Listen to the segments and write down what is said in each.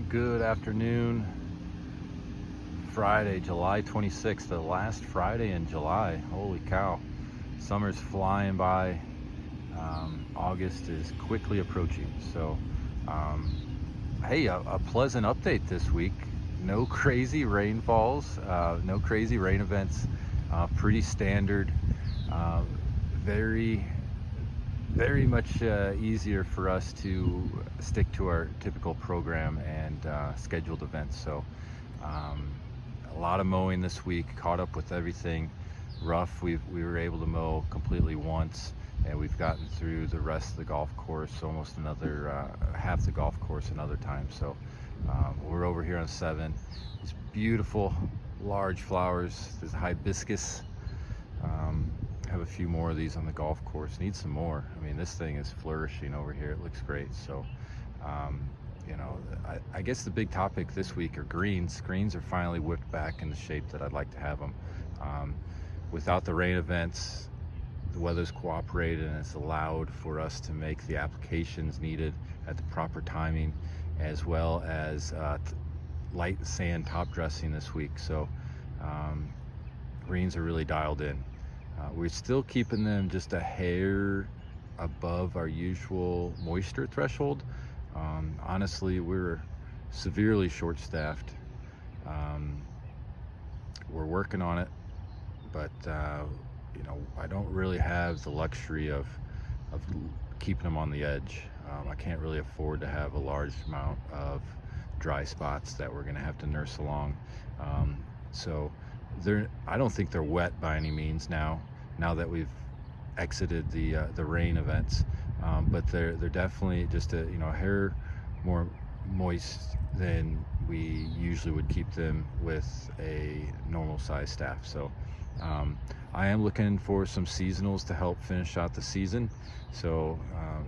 Good afternoon. Friday, July 26th, the last Friday in July. Holy cow. Summer's flying by. August is quickly approaching. So, hey, a pleasant update this week. No crazy rainfalls, no crazy rain events. Pretty standard. Very much easier for us to stick to our typical program and scheduled events. So a lot of mowing this week, caught up with everything rough. We were able to mow completely once, and we've gotten through the rest of the golf course, almost another half the golf course another time. So we're over here on 7. These beautiful large flowers. There's hibiscus. Have a few more of these on the golf course. Need some more. I mean, this thing is flourishing over here. It looks great. So I guess the big topic this week are greens. Greens are finally whipped back in the shape that I'd like to have them. Without the rain events, the weather's cooperated and it's allowed for us to make the applications needed at the proper timing, as well as light sand top dressing this week. So greens are really dialed in. We're still keeping them just a hair above our usual moisture threshold. Honestly, we're severely short-staffed. We're working on it, but I don't really have the luxury of keeping them on the edge. I can't really afford to have a large amount of dry spots that we're going to have to nurse along. So I don't think they're wet by any means now that we've exited the rain events, but they're definitely just a hair more moist than we usually would keep them with a normal size staff. So I am looking for some seasonals to help finish out the season. So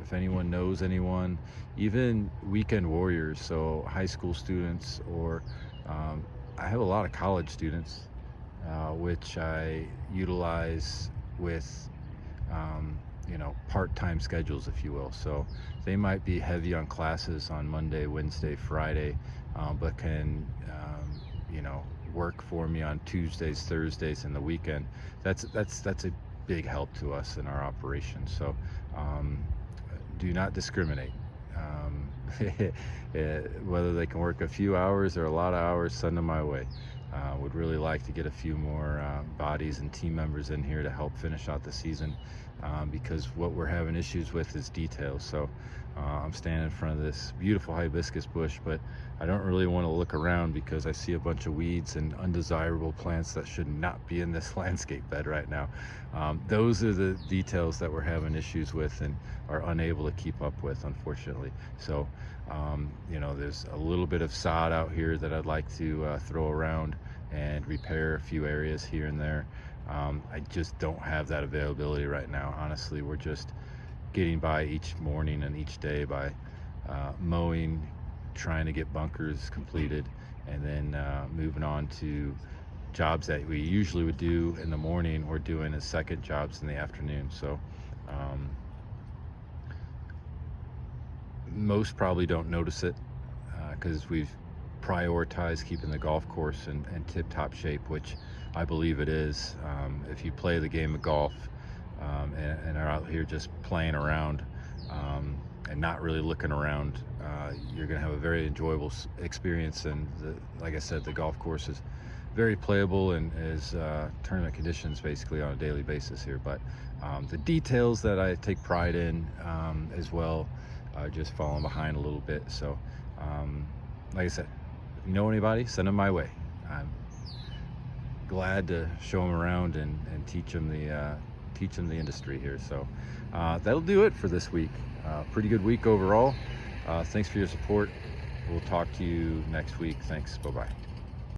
if anyone knows anyone, even weekend warriors, so high school students, or I have a lot of college students which I utilize with part-time schedules, if you will. So they might be heavy on classes on Monday, Wednesday, Friday, but can work for me on Tuesdays, Thursdays, and the weekend. That's a big help to us in our operation. So do not discriminate. Whether they can work a few hours or a lot of hours, send them my way. Would really like to get a few more bodies and team members in here to help finish out the season, because what we're having issues with is details. So I'm standing in front of this beautiful hibiscus bush, but I don't really want to look around because I see a bunch of weeds and undesirable plants that should not be in this landscape bed right now. Those are the details that we're having issues with and are unable to keep up with, unfortunately. So there's a little bit of sod out here that I'd like to throw around and repair a few areas here and there. I just don't have that availability right now. Honestly, we're just getting by each morning and each day by mowing, trying to get bunkers completed, and then moving on to jobs that we usually would do in the morning. We're doing as second jobs in the afternoon. So most probably don't notice it because we've prioritized keeping the golf course in tip-top shape, which I believe it is. If you play the game of golf and are out here just playing around and not really looking around, you're going to have a very enjoyable experience. And like I said, the golf course is very playable and is tournament conditions basically on a daily basis here. But the details that I take pride in as well are just falling behind a little bit. So like I said, if you know anybody, send them my way. I'm glad to show them around and teach them the industry here. So that'll do it for this week. Pretty good week overall. Thanks for your support. We'll talk to you next week. Thanks. Bye-bye.